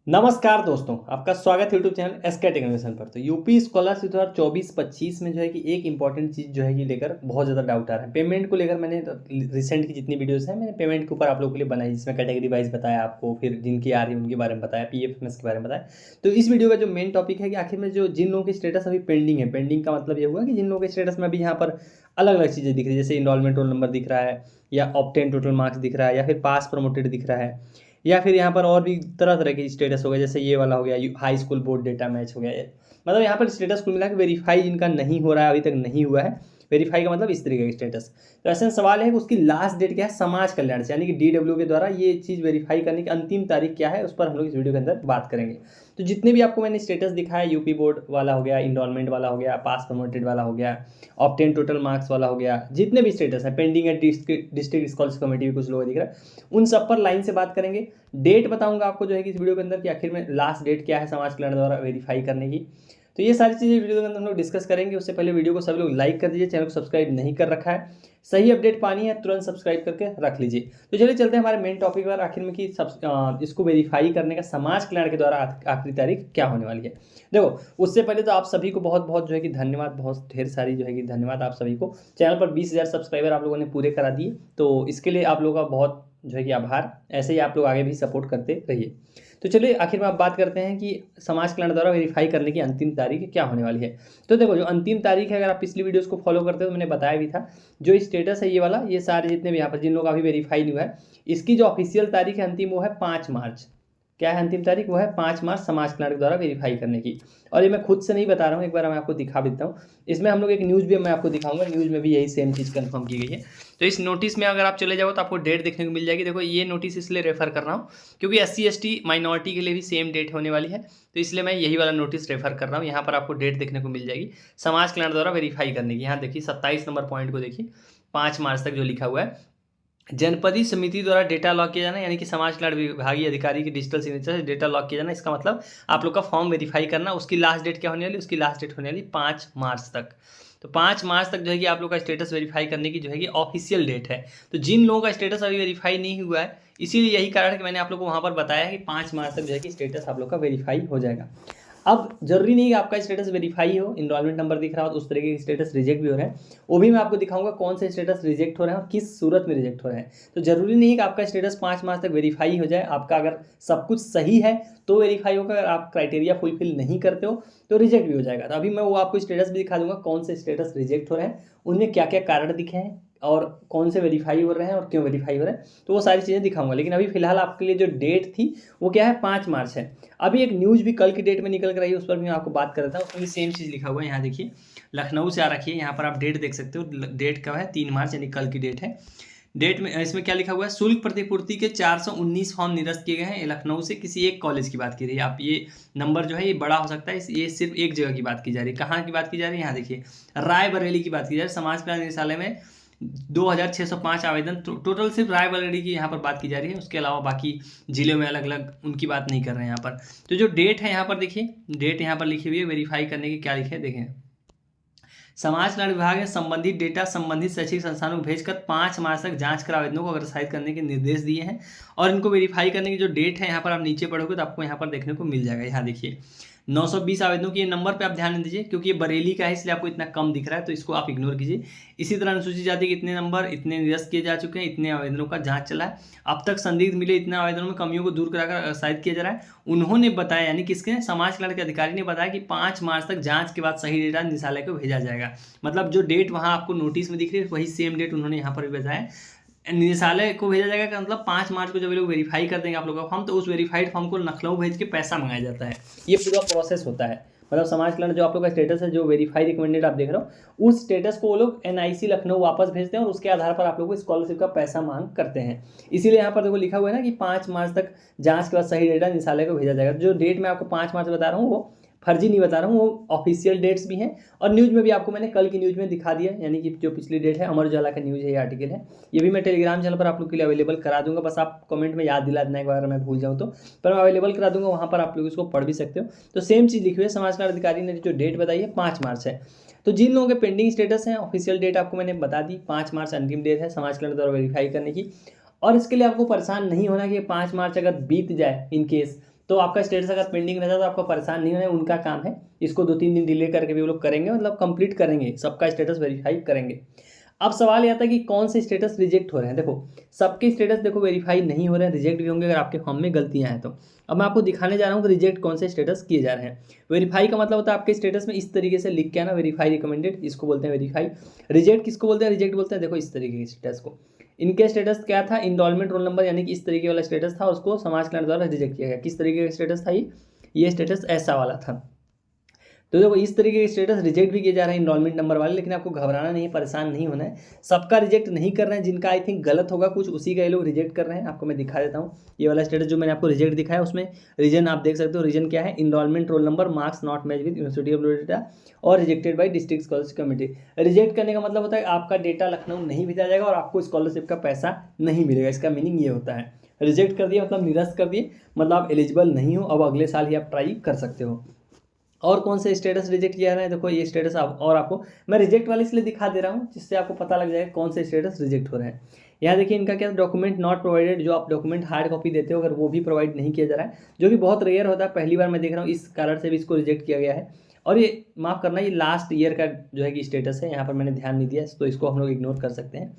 नमस्कार दोस्तों, आपका स्वागत है यूट्यूब चैनल एसके टेक्नोलॉजी पर। तो यूपी स्कॉलरशिप 2024-25 में जो है कि एक इंपॉर्टेंट चीज़ जो है कि लेकर बहुत ज़्यादा डाउट आ रहा है। पेमेंट को लेकर मैंने रिसेंट की जितनी वीडियोस हैं मैंने पेमेंट के ऊपर आप लोगों के लिए बनाई, जिसमें कैटेगरी वाइज बताया आपको, फिर जिनकी आ रही है उनके बारे में बताया, पीएफएमएस के बारे में बताया। तो इस वीडियो का जो मेन टॉपिक है कि आखिर में जो जिन लोगों की स्टेटस अभी पेंडिंग है, पेंडिंग का मतलब ये हुआ कि जिन लोगों के स्टेटस में अभी यहाँ पर अलग अलग चीज़ें दिख रही है, जैसे इनरोलमेंट रोल नंबर दिख रहा है, या ऑब्टेन टोटल मार्क्स दिख रहा है, या फिर पास प्रमोटेड दिख रहा है, या फिर यहाँ पर और भी तरह तरह के स्टेटस हो गए, जैसे ये वाला हो गया high school board data match हो गया। मतलब यहाँ पर स्टेटस कुल मिला के वेरीफाई जिनका नहीं हो रहा है, अभी तक नहीं हुआ है वेरीफाई का मतलब इस तरीके का स्टेटस। तो ऐसे सवाल है कि उसकी लास्ट डेट क्या है समाज कल्याण से, यानी कि डीडब्ल्यू के द्वारा ये चीज़ वेरीफाई करने की अंतिम तारीख क्या है, उस पर हम लोग इस वीडियो के अंदर बात करेंगे। तो जितने भी आपको मैंने स्टेटस दिखाया, यूपी बोर्ड वाला हो गया, इनरोलमेंट वाला हो गया, पास प्रमोटेड वाला हो गया, ऑब्टेन टोटल मार्क्स वाला हो गया, जितने भी स्टेटस है, पेंडिंग है डिस्ट्रिक्ट स्कॉलरशिप कमेटी भी कुछ लोग दिख रहा है, उन सब पर लाइन से बात करेंगे। डेट बताऊंगा आपको जो है कि इस वीडियो के अंदर कि आखिर में लास्ट डेट क्या है समाज कल्याण द्वारा वेरीफाई करने की। तो ये सारी चीज़ें वीडियो के अंदर हम लोग डिस्कस करेंगे। उससे पहले वीडियो को सभी लोग लाइक कर दीजिए, चैनल को सब्सक्राइब नहीं कर रखा है, सही अपडेट पानी है तुरंत सब्सक्राइब करके रख लीजिए। तो चलिए चलते हैं हमारे मेन टॉपिक पर, आखिर में कि इसको वेरीफाई करने का समाज कल्याण के द्वारा आखिरी तारीख क्या होने वाली है। देखो, उससे पहले तो आप सभी को बहुत बहुत जो है कि धन्यवाद, बहुत ढेर सारी जो है कि धन्यवाद आप सभी को। चैनल पर 20,000 सब्सक्राइबर आप लोगों ने पूरे करा दिए, तो इसके लिए आप लोगों का बहुत जो है कि आभार। ऐसे ही आप लोग आगे भी सपोर्ट करते रहिए। तो चलिए आखिर में आप बात करते हैं कि समाज कल्याण द्वारा वेरीफाई करने की अंतिम तारीख क्या होने वाली है। तो देखो, जो अंतिम तारीख है, अगर आप पिछली वीडियोस को फॉलो करते हो तो मैंने बताया भी था, जो स्टेटस है ये वाला, ये सारे जितने भी यहाँ पर जिन लोग अभी वेरीफाई नहीं हुआ है, इसकी जो ऑफिशियल तारीख है अंतिम, वो है 5 मार्च। क्या है अंतिम तारीख? वो है 5 मार्च समाज कल्याण के द्वारा वेरीफाई करने की। और ये मैं खुद से नहीं बता रहा हूँ, एक बार मैं आपको दिखा देता हूँ। इसमें हम लोग एक न्यूज़ भी मैं आपको दिखाऊंगा, न्यूज़ में भी यही सेम चीज़ कंफर्म की गई है। तो इस नोटिस में अगर आप चले जाओ तो आपको डेट देखने को मिल जाएगी। देखो, ये नोटिस इसलिए रेफर कर रहा हूँ क्योंकि SC ST माइनॉरिटी के लिए भी सेम डेट होने वाली है, तो इसलिए मैं यही वाला नोटिस रेफर कर रहा हूँ। यहाँ पर आपको डेट देखने को मिल जाएगी समाज कल्याण द्वारा वेरीफाई करने की। यहाँ देखिए 27 नंबर पॉइंट को देखिए, 5 मार्च तक जो लिखा हुआ है, जनपदीय समिति द्वारा डेटा लॉक किया जाना, यानी कि समाज कल्याण विभागीय अधिकारी की डिजिटल सिग्नेचर से डेटा लॉक किया जाना। इसका मतलब आप लोग का फॉर्म वेरीफाई करना। उसकी लास्ट डेट क्या होने वाली? उसकी लास्ट डेट होने वाली 5 मार्च तक। तो 5 मार्च तक जो है कि आप लोग का स्टेटस वेरीफाई करने की जो है कि ऑफिशियल डेट है। तो जिन लोगों का स्टेटस अभी वेरीफाई नहीं हुआ है, इसीलिए यही कारण है कि मैंने आप लोग को वहाँ पर बताया है कि 5 मार्च तक जो है कि स्टेटस आप लोग का वेरीफाई हो जाएगा। अब जरूरी नहीं कि आपका स्टेटस वेरीफाई हो, इनरोलमेंट नंबर दिख रहा हो तो उस तरीके के स्टेटस रिजेक्ट भी हो रहे हैं, वो भी मैं आपको दिखाऊंगा कौन से स्टेटस रिजेक्ट हो रहे हैं और किस सूरत में रिजेक्ट हो रहे हैं। तो जरूरी नहीं है कि आपका स्टेटस 5 मार्च तक वेरीफाई हो जाए। आपका अगर सब कुछ सही है तो वेरीफाई होगा, अगर आप क्राइटेरिया फुलफिल नहीं करते हो तो रिजेक्ट भी हो जाएगा। तो अभी मैं वो आपको स्टेटस भी दिखा दूंगा, कौन से स्टेटस रिजेक्ट हो रहे हैं, उनमें क्या क्या कारण दिखे हैं, और कौन से वेरीफाई हो रहे हैं और क्यों वेरीफाई हो रहे हैं, तो वो सारी चीज़ें दिखाऊंगा। लेकिन अभी फिलहाल आपके लिए जो डेट थी वो क्या है? 5 मार्च है। अभी एक न्यूज़ भी कल की डेट में निकल कर आई है, उस पर भी मैं आपको बात कर रहा था, उसमें भी सेम चीज़ लिखा हुआ है। यहाँ देखिए, लखनऊ से आ रखी है, यहाँ पर आप डेट देख सकते हो, डेट कब है? 3 मार्च, यानी कल की डेट है। डेट में इसमें क्या लिखा हुआ है? शुल्क प्रतिपूर्ति के 419 फॉर्म निरस्त किए गए हैं। ये लखनऊ से किसी एक कॉलेज की बात की रही है। आप ये नंबर जो है ये बड़ा हो सकता है, ये सिर्फ एक जगह की बात की जा रही है। कहाँ की बात की जा रही है? यहाँ देखिए, रायबरेली की बात की जा रही है। समाज कल्याण निदेशालय में 2605 आवेदन, टोटल सिर्फ रायबरेली की यहाँ पर बात की जा रही है। उसके अलावा बाकी जिलों में अलग अलग उनकी बात नहीं कर रहे हैं यहाँ पर। तो जो डेट है यहाँ पर देखिए, डेट यहाँ पर लिखी हुई है वेरीफाई करने की, क्या लिखे है देखें। समाज कल्याण विभाग ने संबंधित डेटा संबंधित शैक्षिक संस्थानों को भेजकर 5 मार्च तक जांच कर आवेदनों को अग्रसारित करने के निर्देश दिए हैं। और इनको वेरीफाई करने की जो डेट है यहाँ पर आप नीचे पढ़ोगे तो आपको यहाँ पर देखने को मिल जाएगा। यहाँ देखिए 920 आवेदनों की, ये नंबर पे आप ध्यान दीजिए क्योंकि ये बरेली का है इसलिए आपको इतना कम दिख रहा है, तो इसको आप इग्नोर कीजिए। इसी तरह अनुसूचित जाति के इतने नंबर, इतने निरस्त किए जा चुके हैं, इतने आवेदनों का जांच चला है, अब तक संदिग्ध मिले इतने आवेदनों में कमियों को दूर कराकर अग्रसारित किया जा रहा है। उन्होंने बताया, यानी किसके? समाज कल्याण के अधिकारी ने बताया कि 5 मार्च तक जांच के बाद सही डेटा निदेशालय को भेजा जाएगा। मतलब जो डेट वहाँ आपको नोटिस में दिख रही है वही सेम डेट उन्होंने यहाँ पर भी बताया, निदेशालय को भेजा जाएगा। का मतलब 5 मार्च को जब ये लोग वेरीफाई कर देंगे आप लोगों का फॉर्म, तो उस वेरीफाइड फॉर्म को लखनऊ भेज के पैसा मंगाया जाता है। ये पूरा प्रोसेस होता है। मतलब समाज कल्याण जो आप लोग का स्टेटस है, जो वेरीफाई रिकमेंडेड आप देख रहे हो, उस स्टेटस को वो लोग NIC लखनऊ वापस भेजते हैं और उसके आधार पर आप लोग को स्कॉलरशिप का पैसा मांग करते हैं। इसीलिए यहाँ पर देखो लिखा हुआ है ना कि 5 मार्च तक जांच के बाद सही डेटा निदेशालय को भेजा जाएगा। जो डेट मैं आपको 5 मार्च बता रहा हूँ वो फर्जी नहीं बता रहा हूँ, वो ऑफिशियल डेट्स भी हैं। और न्यूज़ में भी आपको मैंने कल की न्यूज़ में दिखा दिया, यानी कि जो पिछली डेट है, अमर उजाला का न्यूज़ है, ये आर्टिकल है, ये भी मैं टेलीग्राम चैनल पर आप लोग के लिए अवेलेबल करा दूंगा। बस आप कमेंट में याद दिला देना एक बार, मैं भूल जाऊँ तो, पर मैं अवेलेबल करा दूंगा, वहाँ पर आप लोग इसको पढ़ भी सकते हो। तो सेम चीज़ लिखी हुई है, समाज कल्याण अधिकारी ने जो डेट बताई है 5 मार्च है। तो जिन लोगों के पेंडिंग स्टेटस हैं, ऑफिशियल डेट आपको मैंने बता दी, 5 मार्च अंतिम डेट है समाज कल्याण द्वारा वेरीफाई करने की। और इसके लिए आपको परेशान नहीं होना कि 5 मार्च अगर बीत जाए इन केस, तो आपका स्टेटस अगर पेंडिंग रहता है तो आपको परेशान नहीं होना है, उनका काम है, इसको 2-3 दिन डिले करके भी वो लोग करेंगे, मतलब कंप्लीट करेंगे, सबका स्टेटस वेरीफाई करेंगे। अब सवाल ये आता है कि कौन से स्टेटस रिजेक्ट हो रहे हैं। देखो सबके स्टेटस देखो वेरीफाई नहीं हो रहे हैं, रिजेक्ट भी होंगे अगर आपके फॉर्म में गलतियां हैं तो। अब मैं आपको दिखाने जा रहा हूँ कि रिजेक्ट कौन से स्टेटस किए जा रहे हैं। वेरीफाई का मतलब होता है आपके स्टेटस में इस तरीके से लिख के आना, वेरीफाई रिकमेंडेड, इसको बोलते हैं वेरीफाई। रिजेक्ट किसको बोलते हैं, रिजेक्ट बोलते हैं देखो इस तरीके के स्टेटस को। इनके स्टेटस क्या था, इनरोलमेंट रोल नंबर यानी कि इस तरीके वाला स्टेटस था, उसको समाज कल्याण द्वारा रिजेक्ट किया गया। किस तरीके का स्टेटस था ये स्टेटस ऐसा वाला था। तो देखो इस तरीके के स्टेटस रिजेक्ट भी किए जा रहे हैं इनरोलमेंट नंबर वाले, लेकिन आपको घबराना नहीं है, परेशान नहीं होना है। सबका रिजेक्ट नहीं कर रहे हैं, जिनका आई थिंक गलत होगा कुछ उसी का ये लोग रिजेक्ट कर रहे हैं। आपको मैं दिखा देता हूँ ये वाला स्टेटस जो मैंने आपको रिजेक्ट दिखाया, उसमें रीजन आप देख सकते हो। रीजन क्या है, enrolment roll number marks not match with university of data और rejected by district scholarship committee. Reject करने का मतलब होता है आपका डेटा लखनऊ नहीं भेजा जाएगा और आपको स्कॉलरशिप का पैसा नहीं मिलेगा, इसका मीनिंग ये होता है। रिजेक्ट कर दिया मतलब निरस्त कर दिए, मतलब आप एलिजिबल नहीं हो, अब अगले साल ही आप ट्राई कर सकते हो। और कौन से स्टेटस रिजेक्ट किया है, देखो ये स्टेटस और आपको मैं रिजेक्ट वाले इसलिए दिखा दे रहा हूँ जिससे आपको पता लग जाएगा कौन से स्टेटस रिजेक्ट हो रहे हैं। यहाँ देखिए इनका क्या, डॉक्यूमेंट नॉट प्रोवाइडेड, जो आप डॉक्यूमेंट हार्ड कॉपी देते हो अगर वो भी प्रोवाइड नहीं किया जा रहा है, जो कि बहुत रेयर होता है, पहली बार मैं देख रहा हूँ, इस कारण से भी इसको रिजेक्ट किया गया है। और ये माफ़ करना, ये लास्ट ईयर का जो है कि स्टेटस है, यहाँ पर मैंने ध्यान नहीं दिया तो इसको हम लोग इग्नोर कर सकते हैं।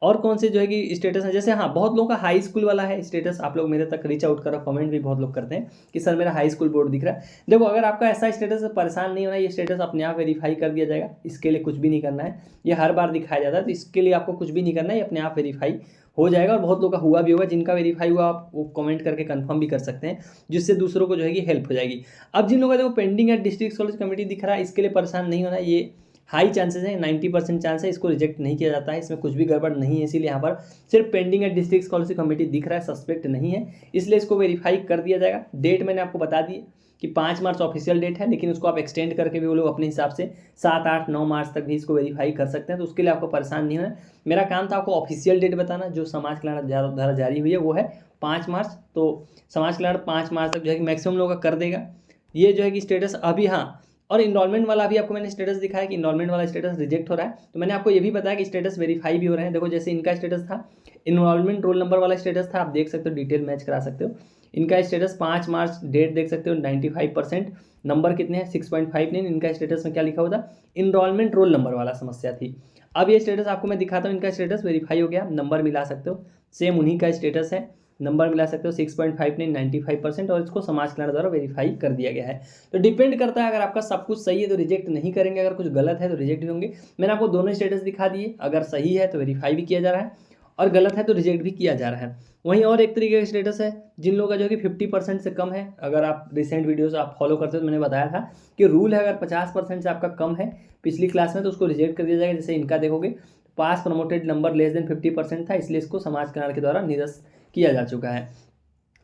और कौन से जो है कि स्टेटस है, जैसे हाँ बहुत लोगों का हाई स्कूल वाला है स्टेटस, आप लोग मेरे तक रीच आउट करो, कमेंट भी बहुत लोग करते हैं कि सर मेरा हाई स्कूल बोर्ड दिख रहा है। देखो अगर आपका ऐसा स्टेटस है, परेशान नहीं होना, ये स्टेटस अपने आप वेरीफाई कर दिया जाएगा, इसके लिए कुछ भी नहीं करना है, ये हर बार दिखाया जाता है, तो इसके लिए आपको कुछ भी नहीं करना है, ये अपने आप वेरीफाई हो जाएगा। और बहुत लोगों का हुआ भी होगा, जिनका वेरीफाई हुआ आप वो कमेंट करके कंफर्म भी कर सकते हैं, जिससे दूसरों को जो है कि हेल्प हो जाएगी। अब जिन लोगों का देखो pending at district scholarship committee दिख रहा है, इसके लिए परेशान नहीं होना, ये हाई चांसेस है, 90% चांस है, इसको रिजेक्ट नहीं किया जाता है, इसमें कुछ भी गड़बड़ नहीं है, इसीलिए यहाँ पर सिर्फ pending at district scholarship committee दिख रहा है, सस्पेक्ट नहीं है, इसलिए इसको वेरीफाई कर दिया जाएगा। डेट मैंने आपको बता दी कि 5 मार्च ऑफिशियल डेट है, लेकिन उसको आप एक्सटेंड करके भी वो लोग अपने हिसाब से 7, 8, 9 मार्च तक भी इसको वेरीफाई कर सकते हैं, तो उसके लिए आपको परेशान नहीं होना। मेरा काम था आपको ऑफिशियल डेट बताना, जो समाज कल्याण द्वारा जारी हुई है वो है 5 मार्च, तो समाज कल्याण 5 मार्च तक जो है कि मैक्सिमम लोगों का कर देगा। ये जो है कि स्टेटस अभी, हाँ और इनरोलमेंट वाला भी आपको मैंने स्टेटस दिखाया कि इनरोलमेंट वाला स्टेटस रिजेक्ट हो रहा है, तो मैंने आपको ये भी बताया कि स्टेटस वेरीफाई भी हो रहे हैं। देखो जैसे इनका स्टेटस था, इनरोलमेंट रोल नंबर वाला स्टेटस था, आप देख सकते हो, डिटेल मैच करा सकते हो। इनका स्टेटस 5 मार्च, डेट देख सकते हो 95%, नंबर कितने हैं 6.59। इनका स्टेटस में क्या लिखा हुआ था, इनरोलमेंट रोल नंबर वाला समस्या थी। अब ये स्टेटस आपको मैं दिखाता हूँ, इनका स्टेटस वेरीफाई हो गया, नंबर मिला सकते हो, सेम उन्हीं का स्टेटस है, नंबर मिला सकते हो 6.59, 95%, और इसको समाज कल्याण द्वारा वेरीफाई कर दिया गया है। तो डिपेंड करता है, अगर आपका सब कुछ सही है तो रिजेक्ट नहीं करेंगे, अगर कुछ गलत है तो रिजेक्ट भी होंगे। मैंने आपको दोनों स्टेटस दिखा दिए, अगर सही है तो वेरीफाई भी किया जा रहा है और गलत है तो रिजेक्ट भी किया जा रहा है। वहीं और एक तरीके का स्टेटस है, जिन लोगों का जो कि 50% से कम है, अगर आप रिसेंट वीडियोस आप फॉलो करते हो तो मैंने बताया था कि रूल है, अगर 50% से आपका कम है पिछली क्लास में तो उसको रिजेक्ट कर दिया जाएगा। जैसे इनका देखोगे, पास प्रमोटेड नंबर लेस देन 50% था, इसलिए इसको समाज कल्याण के द्वारा निरस्त किया जा चुका है।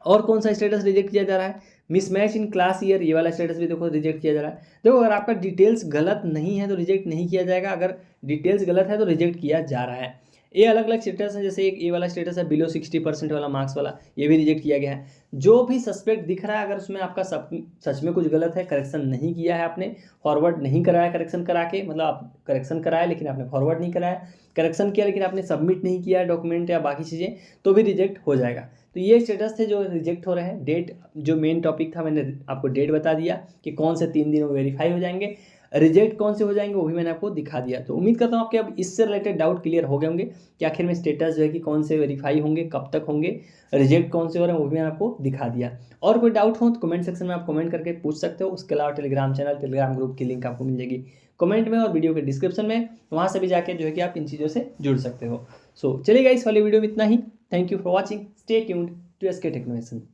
और कौन सा स्टेटस रिजेक्ट किया जा रहा है, मिसमैच इन क्लास ईयर, ये वाला स्टेटस भी देखो रिजेक्ट किया जा रहा है। देखो अगर आपका डिटेल्स गलत नहीं है तो रिजेक्ट नहीं किया जाएगा, अगर डिटेल्स गलत है तो रिजेक्ट किया जा रहा है। ये अलग अलग स्टेटस है, जैसे एक ये वाला स्टेटस है बिलो 60% वाला मार्क्स वाला, ये भी रिजेक्ट किया गया है। जो भी सस्पेक्ट दिख रहा है, अगर उसमें आपका सच में कुछ गलत है, करेक्शन नहीं किया है आपने, फॉरवर्ड नहीं कराया करेक्शन करा के, मतलब आप करेक्शन कराया लेकिन आपने फॉरवर्ड नहीं कराया, करेक्शन किया लेकिन आपने सबमिट नहीं किया डॉक्यूमेंट या बाकी चीज़ें, तो भी रिजेक्ट हो जाएगा। तो ये स्टेटस थे जो रिजेक्ट हो रहे हैं। डेट जो मेन टॉपिक था, मैंने आपको डेट बता दिया कि कौन से 3 दिनों में वेरीफाई हो जाएंगे, रिजेक्ट कौन से हो जाएंगे वो भी मैंने आपको दिखा दिया। तो उम्मीद करता हूँ आपके अब इससे रिलेटेड डाउट क्लियर हो गए होंगे कि आखिर में स्टेटस जो है कि कौन से वेरीफाई होंगे, कब तक होंगे, रिजेक्ट कौन से हो रहे हैं वो भी मैंने आपको दिखा दिया। और कोई डाउट हो तो कमेंट सेक्शन में आप कमेंट करके पूछ सकते हो। उसके अलावा टेलीग्राम चैनल, टेलीग्राम ग्रुप की लिंक आपको मिल जाएगी कमेंट में और वीडियो के डिस्क्रिप्शन में, वहाँ से भी जाके जो है कि आप इन चीज़ों से जुड़ सकते हो। सो चलिए गाइस, वाली वीडियो में इतना ही। Thank you for watching, stay tuned to SK technology.